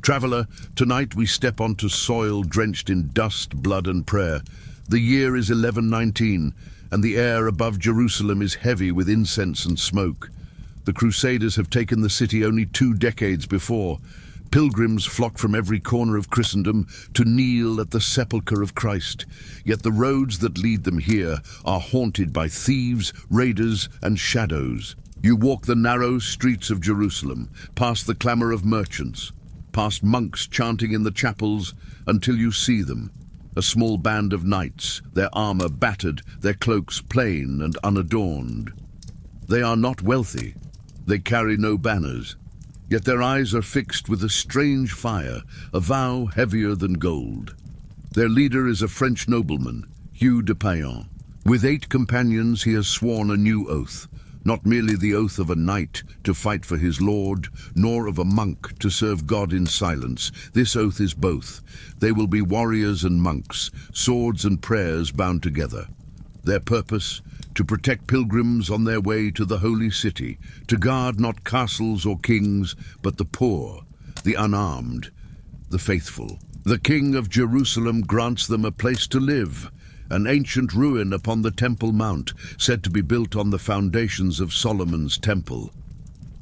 Traveler, tonight we step onto soil drenched in dust, blood and prayer. The year is 1119, and the air above Jerusalem is heavy with incense and smoke. The Crusaders have taken the city only 2 decades before. Pilgrims flock from every corner of Christendom to kneel at the sepulchre of Christ. Yet the roads that lead them here are haunted by thieves, raiders, and shadows. You walk the narrow streets of Jerusalem, past the clamor of merchants, past monks chanting in the chapels, until you see them. A small band of knights, their armor battered, their cloaks plain and unadorned. They are not wealthy. They carry no banners. Yet their eyes are fixed with a strange fire, a vow heavier than gold. Their leader is a French nobleman, Hugh de Payan. With 8 companions he has sworn a new oath, not merely the oath of a knight to fight for his lord, nor of a monk to serve God in silence. This oath is both. They will be warriors and monks, swords and prayers bound together. Their purpose? To protect pilgrims on their way to the holy city, to guard not castles or kings, but the poor, the unarmed, the faithful. The King of Jerusalem grants them a place to live, an ancient ruin upon the Temple Mount, said to be built on the foundations of Solomon's temple.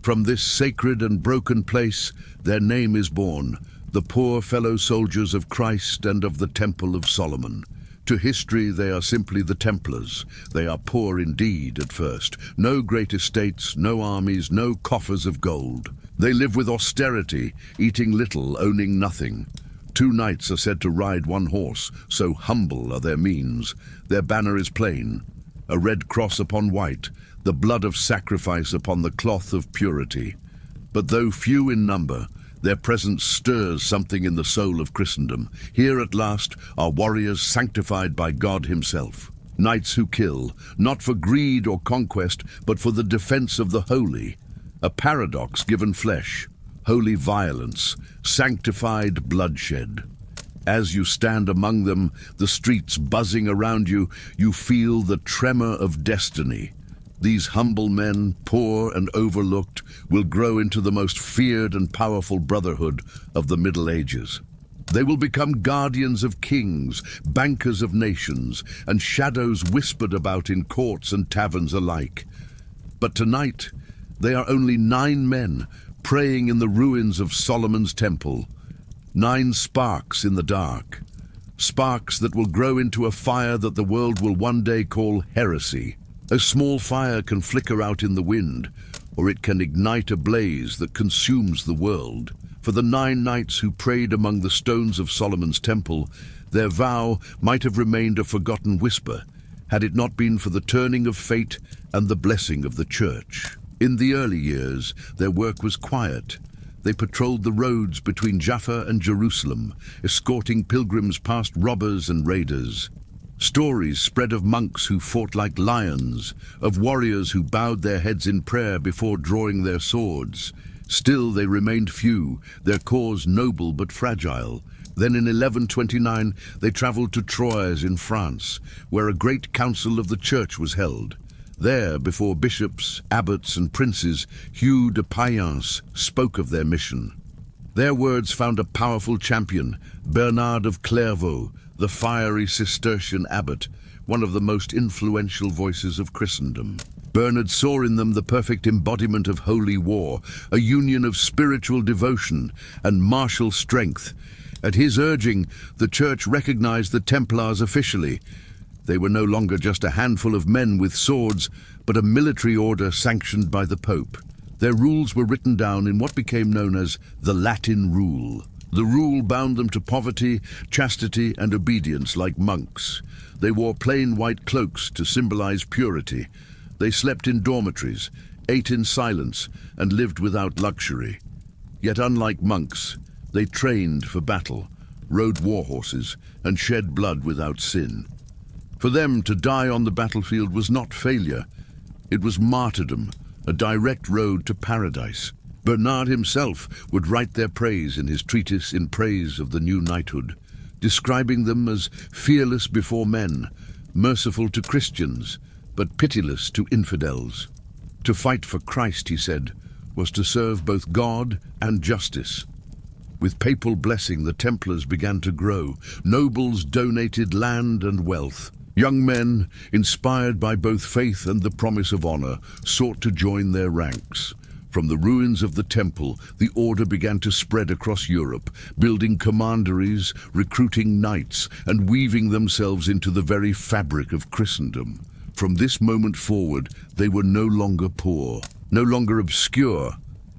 From this sacred and broken place, their name is born, the poor fellow soldiers of Christ and of the Temple of Solomon. To history, they are simply the Templars. They are poor indeed at first. No great estates, no armies, no coffers of gold. They live with austerity, eating little, owning nothing. 2 knights are said to ride 1 horse, so humble are their means. Their banner is plain, a red cross upon white, the blood of sacrifice upon the cloth of purity. But though few in number, their presence stirs something in the soul of Christendom. Here at last are warriors sanctified by God himself. Knights who kill, not for greed or conquest, but for the defense of the holy. A paradox given flesh. Holy violence, sanctified bloodshed. As you stand among them, the streets buzzing around you, you feel the tremor of destiny. These humble men, poor and overlooked, will grow into the most feared and powerful brotherhood of the Middle Ages. They will become guardians of kings, bankers of nations, and shadows whispered about in courts and taverns alike. But tonight, they are only 9 men, praying in the ruins of Solomon's temple. 9 sparks in the dark. Sparks that will grow into a fire that the world will one day call heresy. A small fire can flicker out in the wind, or it can ignite a blaze that consumes the world. For the 9 knights who prayed among the stones of Solomon's temple, their vow might have remained a forgotten whisper, had it not been for the turning of fate and the blessing of the church. In the early years, their work was quiet. They patrolled the roads between Jaffa and Jerusalem, escorting pilgrims past robbers and raiders. Stories spread of monks who fought like lions, of warriors who bowed their heads in prayer before drawing their swords. Still they remained few, their cause noble but fragile. Then in 1129 they traveled to Troyes in France, where a great council of the church was held. There, before bishops, abbots and princes, Hugh de Payan spoke of their mission. Their words found a powerful champion, Bernard of Clairvaux, the fiery Cistercian abbot, one of the most influential voices of Christendom. Bernard saw in them the perfect embodiment of holy war, a union of spiritual devotion and martial strength. At his urging, the church recognized the Templars officially. They were no longer just a handful of men with swords, but a military order sanctioned by the Pope. Their rules were written down in what became known as the Latin Rule. The rule bound them to poverty, chastity, and obedience like monks. They wore plain white cloaks to symbolize purity. They slept in dormitories, ate in silence, and lived without luxury. Yet unlike monks, they trained for battle, rode war horses, and shed blood without sin. For them, to die on the battlefield was not failure. It was martyrdom, a direct road to paradise. Bernard himself would write their praise in his treatise In Praise of the New Knighthood, describing them as fearless before men, merciful to Christians, but pitiless to infidels. To fight for Christ, he said, was to serve both God and justice. With papal blessing, the Templars began to grow. Nobles donated land and wealth. Young men, inspired by both faith and the promise of honor, sought to join their ranks. From the ruins of the temple, the order began to spread across Europe, building commanderies, recruiting knights, and weaving themselves into the very fabric of Christendom. From this moment forward, they were no longer poor, no longer obscure.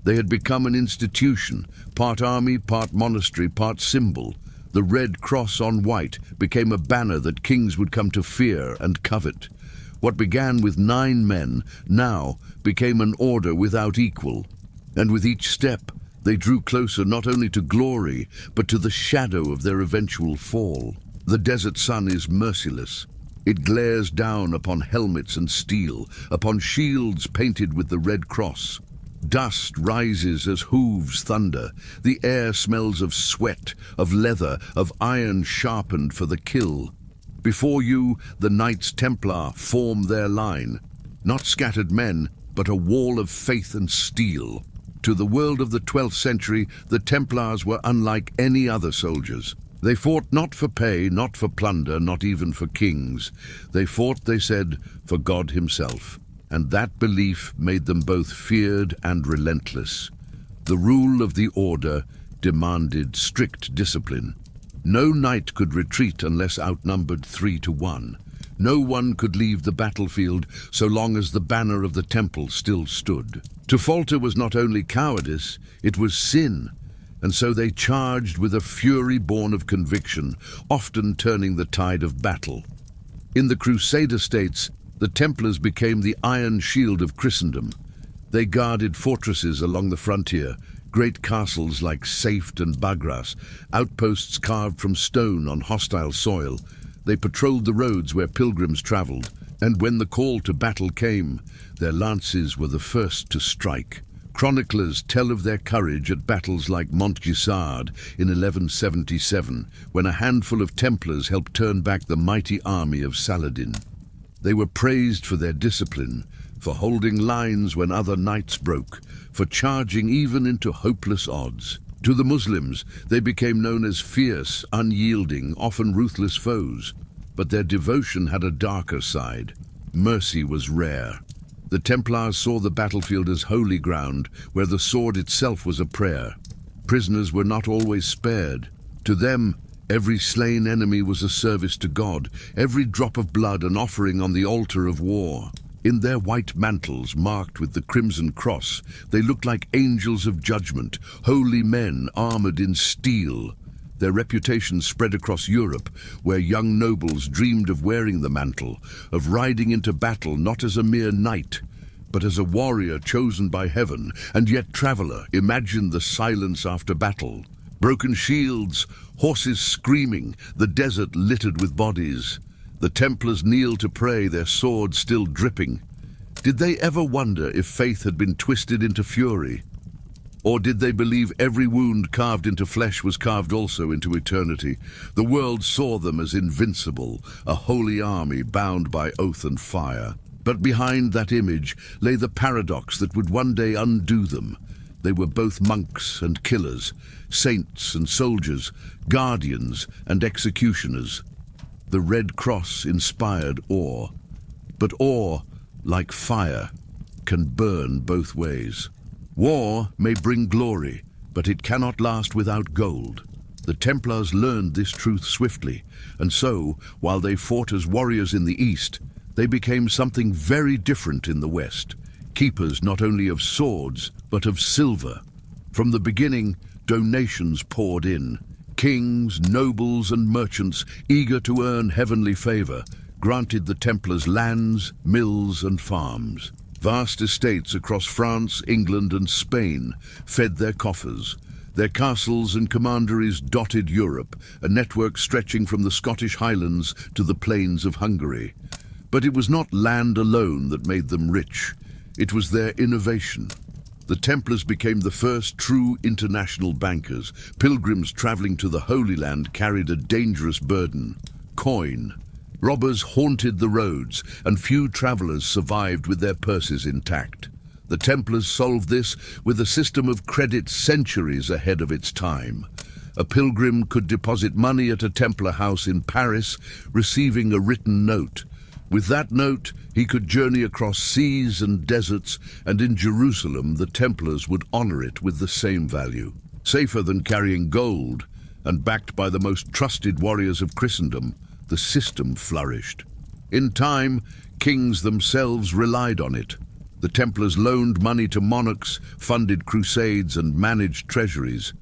They had become an institution, part army, part monastery, part symbol. The red cross on white became a banner that kings would come to fear and covet. What began with 9 men now became an order without equal. And with each step, they drew closer not only to glory, but to the shadow of their eventual fall. The desert sun is merciless. It glares down upon helmets and steel, upon shields painted with the red cross. Dust rises as hooves thunder. The air smells of sweat, of leather, of iron sharpened for the kill. Before you, the Knights Templar form their line. Not scattered men, but a wall of faith and steel. To the world of the 12th century, the Templars were unlike any other soldiers. They fought not for pay, not for plunder, not even for kings. They fought, they said, for God himself. And that belief made them both feared and relentless. The rule of the order demanded strict discipline. No knight could retreat unless outnumbered 3 to 1. No one could leave the battlefield so long as the banner of the temple still stood. To falter was not only cowardice, it was sin, and so they charged with a fury born of conviction, often turning the tide of battle. In the Crusader states, the Templars became the iron shield of Christendom. They guarded fortresses along the frontier, great castles like Safed and Bagras, outposts carved from stone on hostile soil. They patrolled the roads where pilgrims traveled, and when the call to battle came, their lances were the first to strike. Chroniclers tell of their courage at battles like Montgisard in 1177, when a handful of Templars helped turn back the mighty army of Saladin. They were praised for their discipline, for holding lines when other knights broke, for charging even into hopeless odds. To the Muslims, they became known as fierce, unyielding, often ruthless foes. But their devotion had a darker side. Mercy was rare. The Templars saw the battlefield as holy ground, where the sword itself was a prayer. Prisoners were not always spared. To them, every slain enemy was a service to God, every drop of blood an offering on the altar of war. In their white mantles marked with the crimson cross, they looked like angels of judgment, holy men armored in steel. Their reputation spread across Europe, where young nobles dreamed of wearing the mantle, of riding into battle not as a mere knight, but as a warrior chosen by heaven, and yet traveler. Imagine the silence after battle. Broken shields, horses screaming, the desert littered with bodies. The Templars kneeled to pray, their swords still dripping. Did they ever wonder if faith had been twisted into fury? Or did they believe every wound carved into flesh was carved also into eternity? The world saw them as invincible, a holy army bound by oath and fire. But behind that image lay the paradox that would one day undo them. They were both monks and killers, saints and soldiers, guardians and executioners. The Red Cross inspired awe, but awe, like fire, can burn both ways. War may bring glory, but it cannot last without gold. The Templars learned this truth swiftly, and so, while they fought as warriors in the East, they became something very different in the West, keepers not only of swords, but of silver. From the beginning, donations poured in. Kings, nobles, and merchants, eager to earn heavenly favor, granted the Templars lands, mills, and farms. Vast estates across France, England, and Spain fed their coffers. Their castles and commanderies dotted Europe, a network stretching from the Scottish Highlands to the plains of Hungary. But it was not land alone that made them rich. It was their innovation. The Templars became the first true international bankers. Pilgrims traveling to the Holy Land carried a dangerous burden: coin. Robbers haunted the roads, and few travelers survived with their purses intact. The Templars solved this with a system of credit centuries ahead of its time. A pilgrim could deposit money at a Templar house in Paris, receiving a written note. With that note, he could journey across seas and deserts, and in Jerusalem the Templars would honor it with the same value. Safer than carrying gold, and backed by the most trusted warriors of Christendom, the system flourished. In time, kings themselves relied on it. The Templars loaned money to monarchs, funded crusades, and managed treasuries.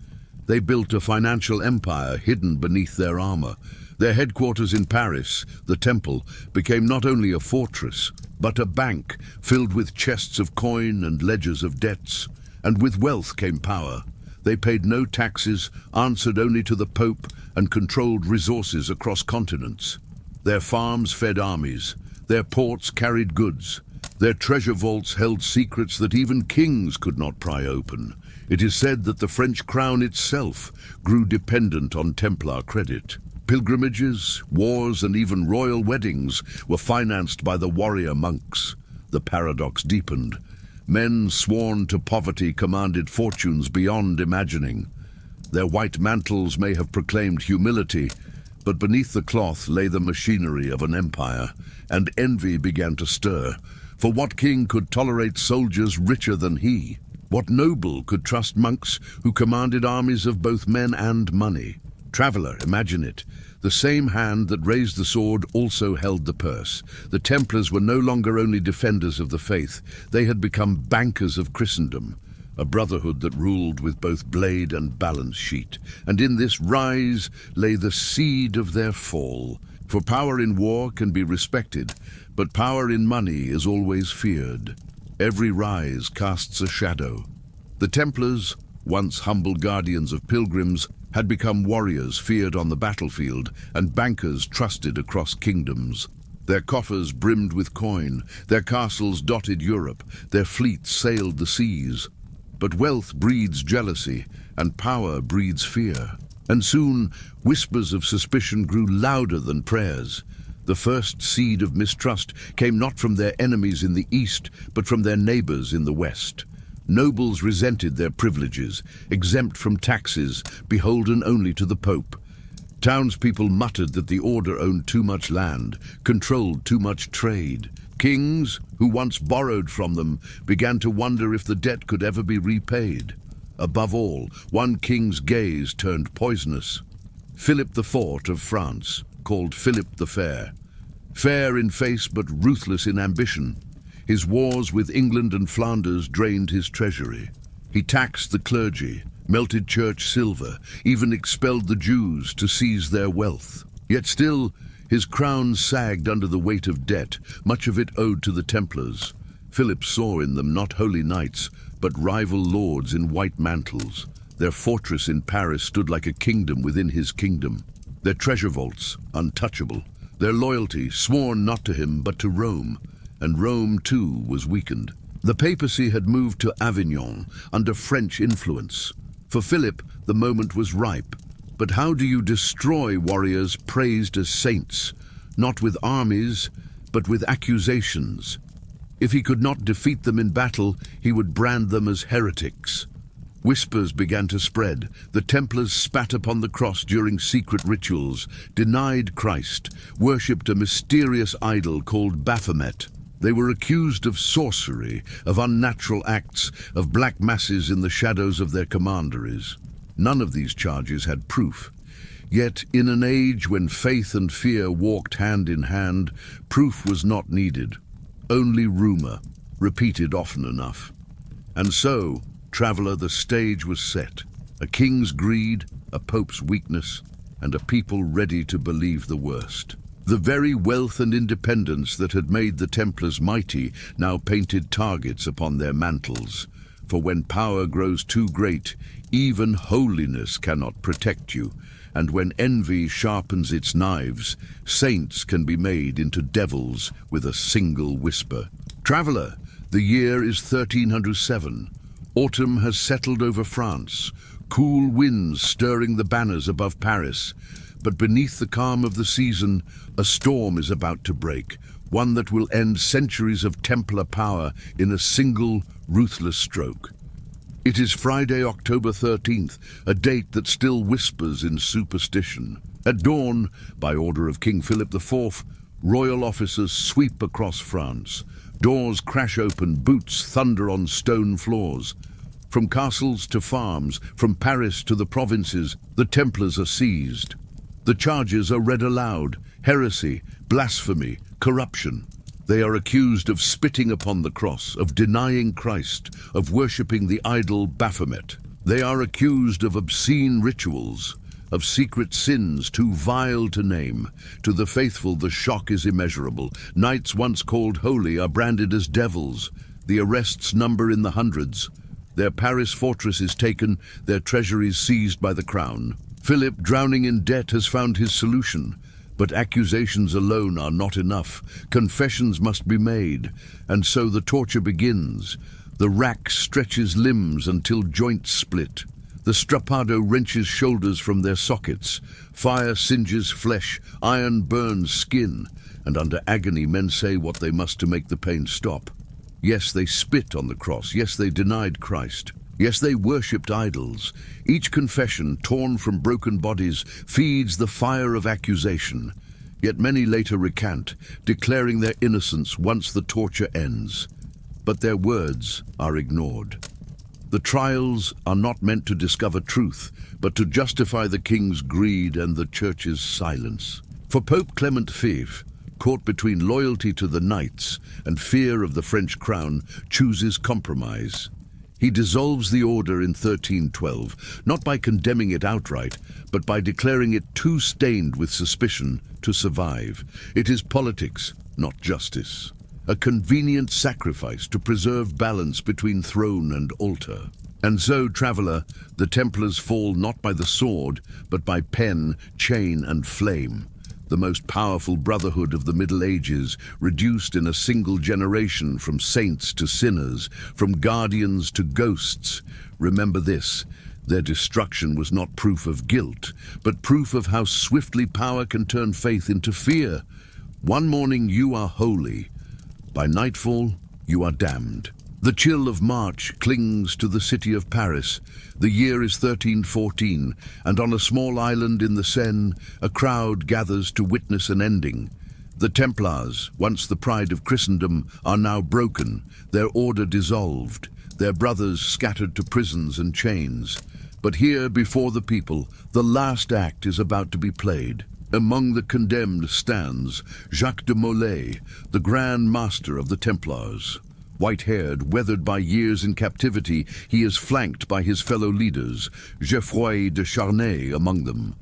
They built a financial empire hidden beneath their armor. Their headquarters in Paris, the Temple, became not only a fortress, but a bank filled with chests of coin and ledgers of debts. And with wealth came power. They paid no taxes, answered only to the Pope, and controlled resources across continents. Their farms fed armies. Their ports carried goods. Their treasure vaults held secrets that even kings could not pry open. It is said that the French crown itself grew dependent on Templar credit. Pilgrimages, wars, and even royal weddings were financed by the warrior monks. The paradox deepened. Men sworn to poverty commanded fortunes beyond imagining. Their white mantles may have proclaimed humility, but beneath the cloth lay the machinery of an empire, and envy began to stir. For what king could tolerate soldiers richer than he? What noble could trust monks who commanded armies of both men and money? Traveler, imagine it. The same hand that raised the sword also held the purse. The Templars were no longer only defenders of the faith. They had become bankers of Christendom, a brotherhood that ruled with both blade and balance sheet. And in this rise lay the seed of their fall. For power in war can be respected, but power in money is always feared. Every rise casts a shadow. The Templars, once humble guardians of pilgrims, had become warriors feared on the battlefield and bankers trusted across kingdoms. Their coffers brimmed with coin, their castles dotted Europe, their fleets sailed the seas. But wealth breeds jealousy, and power breeds fear. And soon, whispers of suspicion grew louder than prayers. The first seed of mistrust came not from their enemies in the east, but from their neighbors in the west. Nobles resented their privileges, exempt from taxes, beholden only to the Pope. Townspeople muttered that the order owned too much land, controlled too much trade. Kings, who once borrowed from them, began to wonder if the debt could ever be repaid. Above all, one king's gaze turned poisonous. Philip IV of France, called Philip the Fair. Fair in face but ruthless in ambition. His wars with England and Flanders drained his treasury. He taxed the clergy, melted church silver, even expelled the Jews to seize their wealth. Yet still, his crown sagged under the weight of debt, much of it owed to the Templars. Philip saw in them not holy knights, but rival lords in white mantles. Their fortress in Paris stood like a kingdom within his kingdom. Their treasure vaults, untouchable. Their loyalty, sworn not to him but to Rome. And Rome, too, was weakened. The papacy had moved to Avignon under French influence. For Philip, the moment was ripe. But how do you destroy warriors praised as saints? Not with armies, but with accusations. If he could not defeat them in battle, he would brand them as heretics. Whispers began to spread. The Templars spat upon the cross during secret rituals, denied Christ, worshipped a mysterious idol called Baphomet. They were accused of sorcery, of unnatural acts, of black masses in the shadows of their commanderies. None of these charges had proof. Yet, in an age when faith and fear walked hand in hand, proof was not needed. Only rumor, repeated often enough. And so, traveler, the stage was set. A king's greed, a pope's weakness, and a people ready to believe the worst. The very wealth and independence that had made the Templars mighty now painted targets upon their mantles. For when power grows too great, even holiness cannot protect you, and when envy sharpens its knives, saints can be made into devils with a single whisper. Traveler, the year is 1307. Autumn has settled over France, cool winds stirring the banners above Paris. But beneath the calm of the season, a storm is about to break, one that will end centuries of Templar power in a single, ruthless stroke. It is Friday, October 13th, a date that still whispers in superstition. At dawn, by order of King Philip IV, royal officers sweep across France. Doors crash open, boots thunder on stone floors. From castles to farms, from Paris to the provinces, the Templars are seized. The charges are read aloud: heresy, blasphemy, corruption. They are accused of spitting upon the cross, of denying Christ, of worshipping the idol Baphomet. They are accused of obscene rituals, of secret sins too vile to name. To the faithful, the shock is immeasurable. Knights once called holy are branded as devils. The arrests number in the hundreds. Their Paris fortress is taken, their treasuries seized by the crown. Philip, drowning in debt, has found his solution. But accusations alone are not enough. Confessions must be made, and so the torture begins. The rack stretches limbs until joints split. The strappado wrenches shoulders from their sockets. Fire singes flesh, iron burns skin, and under agony men say what they must to make the pain stop. Yes, they spit on the cross. Yes, they denied Christ. Yes, they worshipped idols. Each confession, torn from broken bodies, feeds the fire of accusation. Yet many later recant, declaring their innocence once the torture ends. But their words are ignored. The trials are not meant to discover truth, but to justify the king's greed and the church's silence. For Pope Clement V, caught between loyalty to the knights and fear of the French crown, chooses compromise. He dissolves the order in 1312, not by condemning it outright, but by declaring it too stained with suspicion to survive. It is politics, not justice. A convenient sacrifice to preserve balance between throne and altar. And so, traveller, the Templars fall not by the sword, but by pen, chain and flame. The most powerful brotherhood of the Middle Ages, reduced in a single generation from saints to sinners, from guardians to ghosts. Remember this: their destruction was not proof of guilt, but proof of how swiftly power can turn faith into fear. One morning you are holy. By nightfall, you are damned. The chill of March clings to the city of Paris. The year is 1314, and on a small island in the Seine, a crowd gathers to witness an ending. The Templars, once the pride of Christendom, are now broken, their order dissolved, their brothers scattered to prisons and chains. But here, before the people, the last act is about to be played. Among the condemned stands Jacques de Molay, the Grand Master of the Templars. White-haired, weathered by years in captivity, he is flanked by his fellow leaders, Geoffroy de Charnay among them.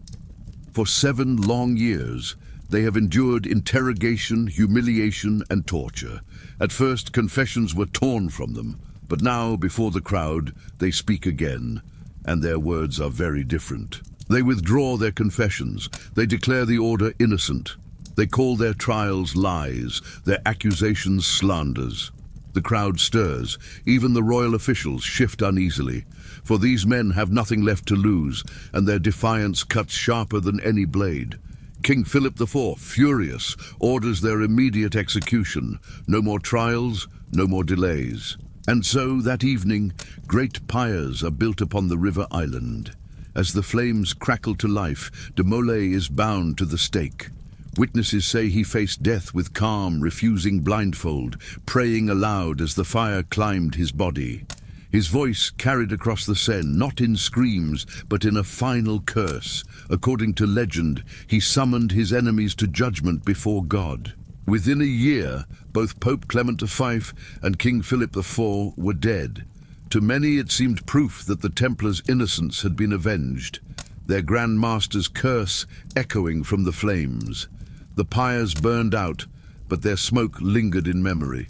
For 7 long years, they have endured interrogation, humiliation, and torture. At first, confessions were torn from them, but now, before the crowd, they speak again, and their words are very different. They withdraw their confessions. They declare the order innocent. They call their trials lies, their accusations slanders. The crowd stirs. Even the royal officials shift uneasily, for these men have nothing left to lose, and their defiance cuts sharper than any blade. King Philip IV, furious, orders their immediate execution. No more trials, no more delays. And so, that evening, great pyres are built upon the river island. As the flames crackle to life, de Molay is bound to the stake. Witnesses say he faced death with calm, refusing blindfold, praying aloud as the fire climbed his body. His voice carried across the Seine, not in screams, but in a final curse. According to legend, he summoned his enemies to judgment before God. Within a year, both Pope Clement V and King Philip IV were dead. To many it seemed proof that the Templars' innocence had been avenged, their Grand Master's curse echoing from the flames. The pyres burned out, but their smoke lingered in memory.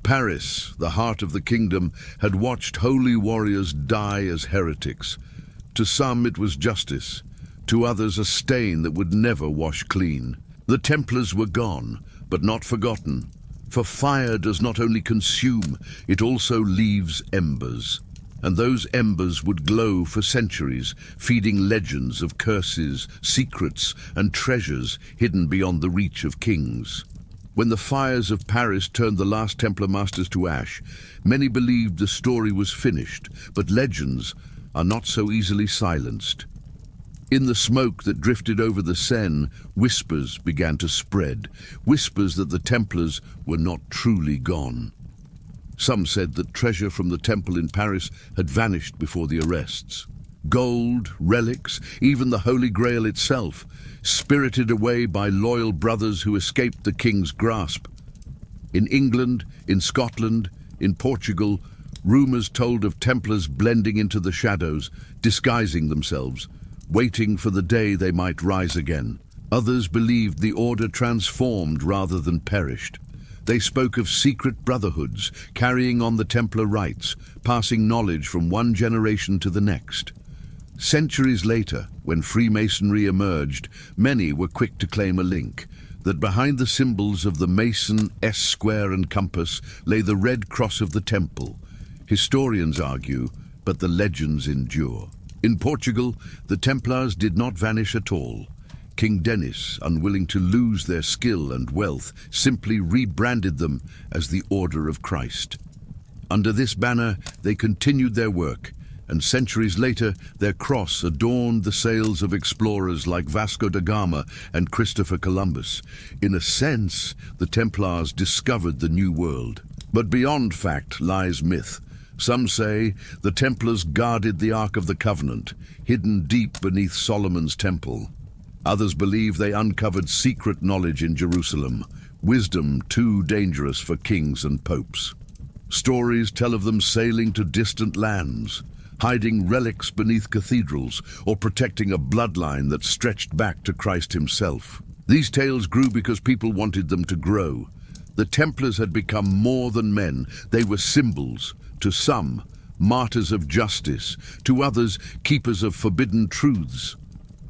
Paris, the heart of the kingdom, had watched holy warriors die as heretics. To some it was justice, to others a stain that would never wash clean. The Templars were gone, but not forgotten. For fire does not only consume, it also leaves embers. And those embers would glow for centuries, feeding legends of curses, secrets, and treasures hidden beyond the reach of kings. When the fires of Paris turned the last Templar masters to ash, many believed the story was finished, but legends are not so easily silenced. In the smoke that drifted over the Seine, whispers began to spread, whispers that the Templars were not truly gone. Some said that treasure from the temple in Paris had vanished before the arrests. Gold, relics, even the Holy Grail itself, spirited away by loyal brothers who escaped the king's grasp. In England, in Scotland, in Portugal, rumors told of Templars blending into the shadows, disguising themselves, waiting for the day they might rise again. Others believed the order transformed rather than perished. They spoke of secret brotherhoods, carrying on the Templar rites, passing knowledge from one generation to the next. Centuries later, when Freemasonry emerged, many were quick to claim a link, that behind the symbols of the Mason, S square and compass lay the red cross of the temple. Historians argue, but the legends endure. In Portugal, the Templars did not vanish at all. King Denis, unwilling to lose their skill and wealth, simply rebranded them as the Order of Christ. Under this banner, they continued their work, and centuries later, their cross adorned the sails of explorers like Vasco da Gama and Christopher Columbus. In a sense, the Templars discovered the New World. But beyond fact lies myth. Some say the Templars guarded the Ark of the Covenant, hidden deep beneath Solomon's temple. Others believe they uncovered secret knowledge in Jerusalem, wisdom too dangerous for kings and popes. Stories tell of them sailing to distant lands, hiding relics beneath cathedrals, or protecting a bloodline that stretched back to Christ himself. These tales grew because people wanted them to grow. The Templars had become more than men. They were symbols. To some, martyrs of justice. To others, keepers of forbidden truths.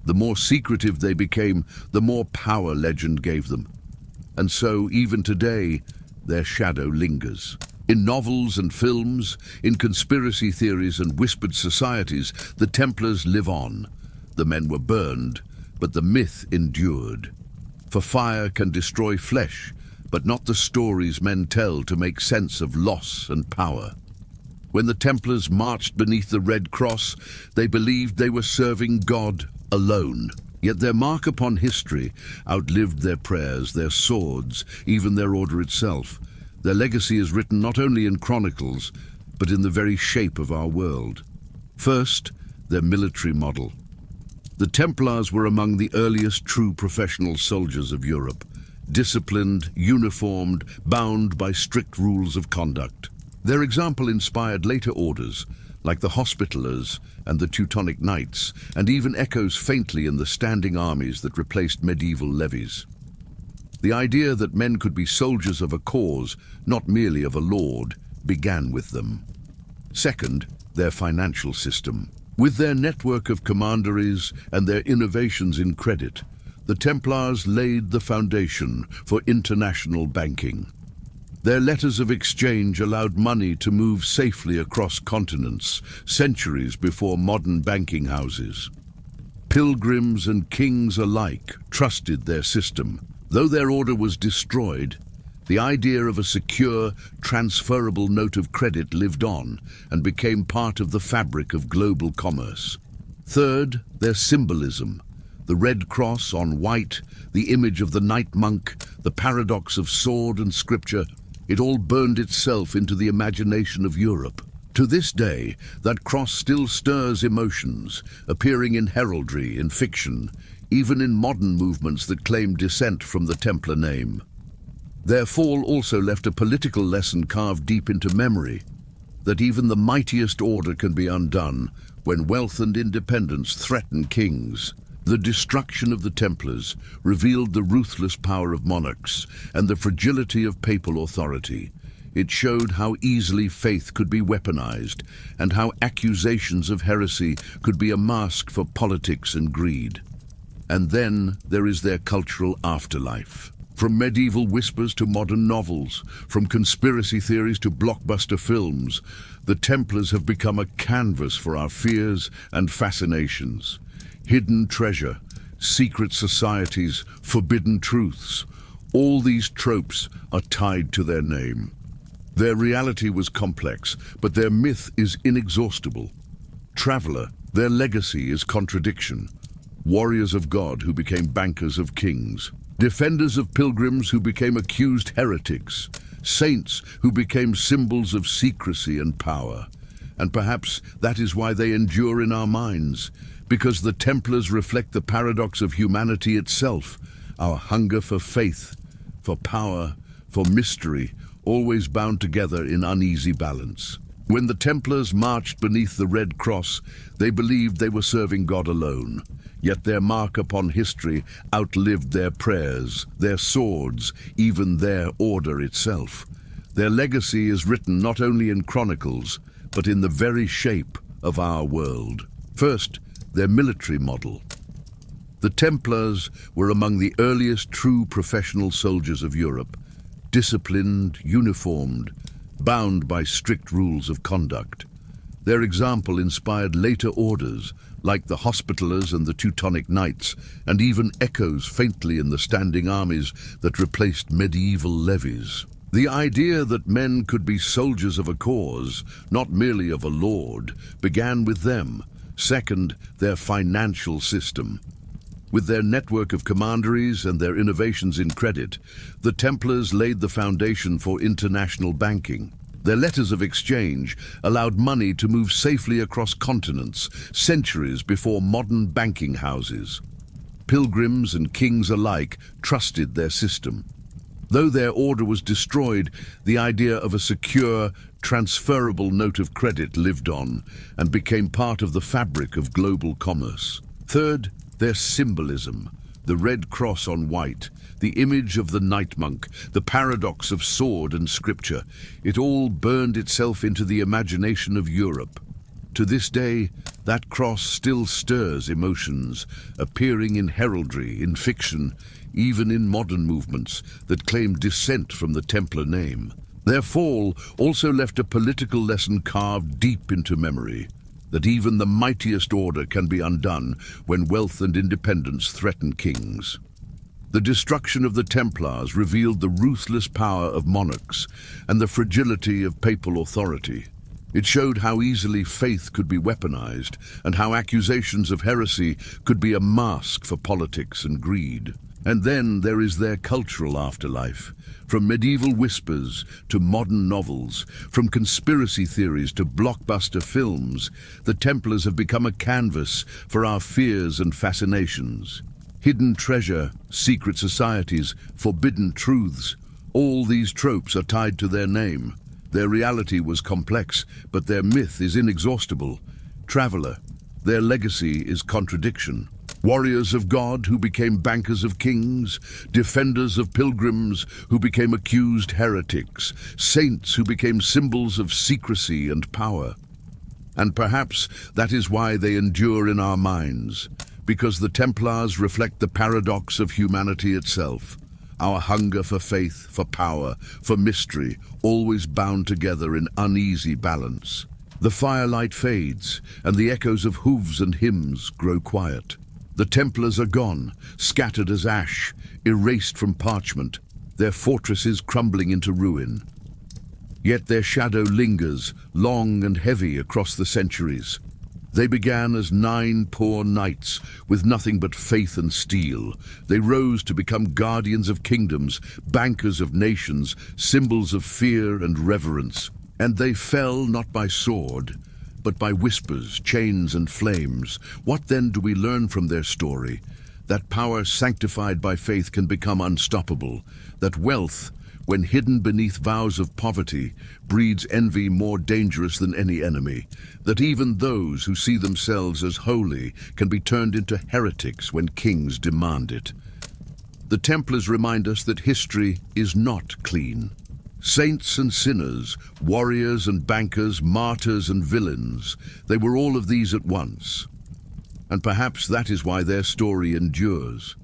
The more secretive they became, the more power legend gave them. And so, even today, their shadow lingers. In novels and films, in conspiracy theories and whispered societies, the Templars live on. The men were burned, but the myth endured. For fire can destroy flesh, but not the stories men tell to make sense of loss and power. When the Templars marched beneath the Red Cross, they believed they were serving God alone. Yet their mark upon history outlived their prayers, their swords, even their order itself. Their legacy is written not only in chronicles, but in the very shape of our world. First, their military model. The Templars were among the earliest true professional soldiers of Europe, disciplined, uniformed, bound by strict rules of conduct. Their example inspired later orders, like the Hospitallers and the Teutonic Knights, and even echoes faintly in the standing armies that replaced medieval levies. The idea that men could be soldiers of a cause, not merely of a lord, began with them. Second, their financial system. With their network of commanderies and their innovations in credit, the Templars laid the foundation for international banking. Their letters of exchange allowed money to move safely across continents, centuries before modern banking houses. Pilgrims and kings alike trusted their system. Though their order was destroyed, the idea of a secure, transferable note of credit lived on and became part of the fabric of global commerce. Third, their symbolism. The red cross on white, the image of the knight monk, the paradox of sword and scripture, it all burned itself into the imagination of Europe. To this day, that cross still stirs emotions, appearing in heraldry, in fiction, even in modern movements that claim descent from the Templar name. Their fall also left a political lesson carved deep into memory, that even the mightiest order can be undone when wealth and independence threaten kings. The destruction of the Templars revealed the ruthless power of monarchs and the fragility of papal authority. It showed how easily faith could be weaponized and how accusations of heresy could be a mask for politics and greed. And then there is their cultural afterlife. From medieval whispers to modern novels, from conspiracy theories to blockbuster films, the Templars have become a canvas for our fears and fascinations. Hidden treasure, secret societies, forbidden truths, All these tropes are tied to their name. Their reality was complex, but their myth is inexhaustible. Traveler, their legacy is contradiction. Warriors of God who became bankers of kings. Defenders of pilgrims who became accused heretics. Saints who became symbols of secrecy and power. And perhaps that is why they endure in our minds, because the Templars reflect the paradox of humanity itself, our hunger for faith, for power, for mystery, always bound together in uneasy balance. When the Templars marched beneath the Red Cross, they believed they were serving God alone. Yet their mark upon history outlived their prayers, their swords, even their order itself. Their legacy is written not only in chronicles, but in the very shape of our world. First, their military model. The Templars were among the earliest true professional soldiers of Europe, disciplined, uniformed, bound by strict rules of conduct. Their example inspired later orders, like the Hospitallers and the Teutonic Knights, and even echoes faintly in the standing armies that replaced medieval levies. The idea that men could be soldiers of a cause, not merely of a lord, began with them. Second, their financial system. With their network of commanderies and their innovations in credit, the Templars laid the foundation for international banking. Their letters of exchange allowed money to move safely across continents, centuries before modern banking houses. Pilgrims and kings alike trusted their system. Though their order was destroyed, the idea of a secure, transferable note of credit lived on and became part of the fabric of global commerce. Third, their symbolism, the red cross on white, the image of the night monk, the paradox of sword and scripture, it all burned itself into the imagination of Europe. To this day, that cross still stirs emotions, appearing in heraldry, in fiction, even in modern movements that claim descent from the Templar name. Their fall also left a political lesson carved deep into memory, that even the mightiest order can be undone when wealth and independence threaten kings. The destruction of the Templars revealed the ruthless power of monarchs and the fragility of papal authority. It showed how easily faith could be weaponized and how accusations of heresy could be a mask for politics and greed. And then there is their cultural afterlife. From medieval whispers to modern novels, from conspiracy theories to blockbuster films, the Templars have become a canvas for our fears and fascinations. Hidden treasure, secret societies, forbidden truths, all these tropes are tied to their name. Their reality was complex, but their myth is inexhaustible. Traveler, their legacy is contradiction. Warriors of God who became bankers of kings, defenders of pilgrims who became accused heretics, saints who became symbols of secrecy and power. And perhaps that is why they endure in our minds, because the Templars reflect the paradox of humanity itself, our hunger for faith, for power, for mystery, always bound together in uneasy balance. The firelight fades, and the echoes of hooves and hymns grow quiet. The Templars are gone, scattered as ash, erased from parchment, their fortresses crumbling into ruin. Yet their shadow lingers, long and heavy across the centuries. They began as 9 poor knights, with nothing but faith and steel. They rose to become guardians of kingdoms, bankers of nations, symbols of fear and reverence. And they fell not by sword, but by whispers, chains, and flames. What then do we learn from their story? That power sanctified by faith can become unstoppable. That wealth, when hidden beneath vows of poverty, breeds envy more dangerous than any enemy. That even those who see themselves as holy can be turned into heretics when kings demand it. The Templars remind us that history is not clean. Saints and sinners, warriors and bankers, martyrs and villains, they were all of these at once. And perhaps that is why their story endures.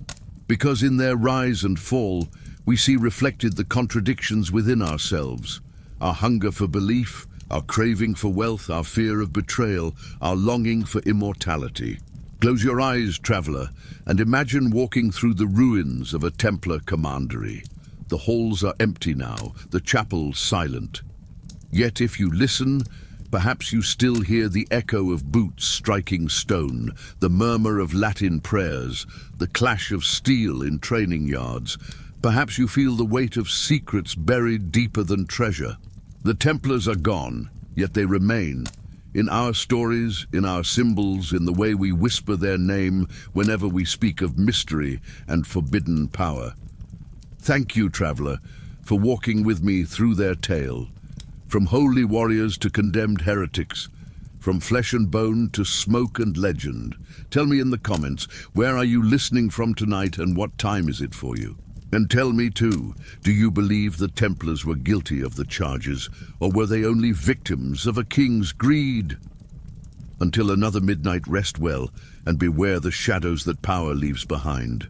Because in their rise and fall, we see reflected the contradictions within ourselves, our hunger for belief, our craving for wealth, our fear of betrayal, our longing for immortality. Close your eyes, traveler, and imagine walking through the ruins of a Templar commandery. The halls are empty now, the chapel silent. Yet if you listen, perhaps you still hear the echo of boots striking stone, the murmur of Latin prayers, the clash of steel in training yards. Perhaps you feel the weight of secrets buried deeper than treasure. The Templars are gone, yet they remain. In our stories, in our symbols, in the way we whisper their name whenever we speak of mystery and forbidden power. Thank you, traveler, for walking with me through their tale. From holy warriors to condemned heretics, from flesh and bone to smoke and legend. Tell me in the comments, where are you listening from tonight and what time is it for you? And tell me too, do you believe the Templars were guilty of the charges, or were they only victims of a king's greed? Until another midnight, rest well, and beware the shadows that power leaves behind.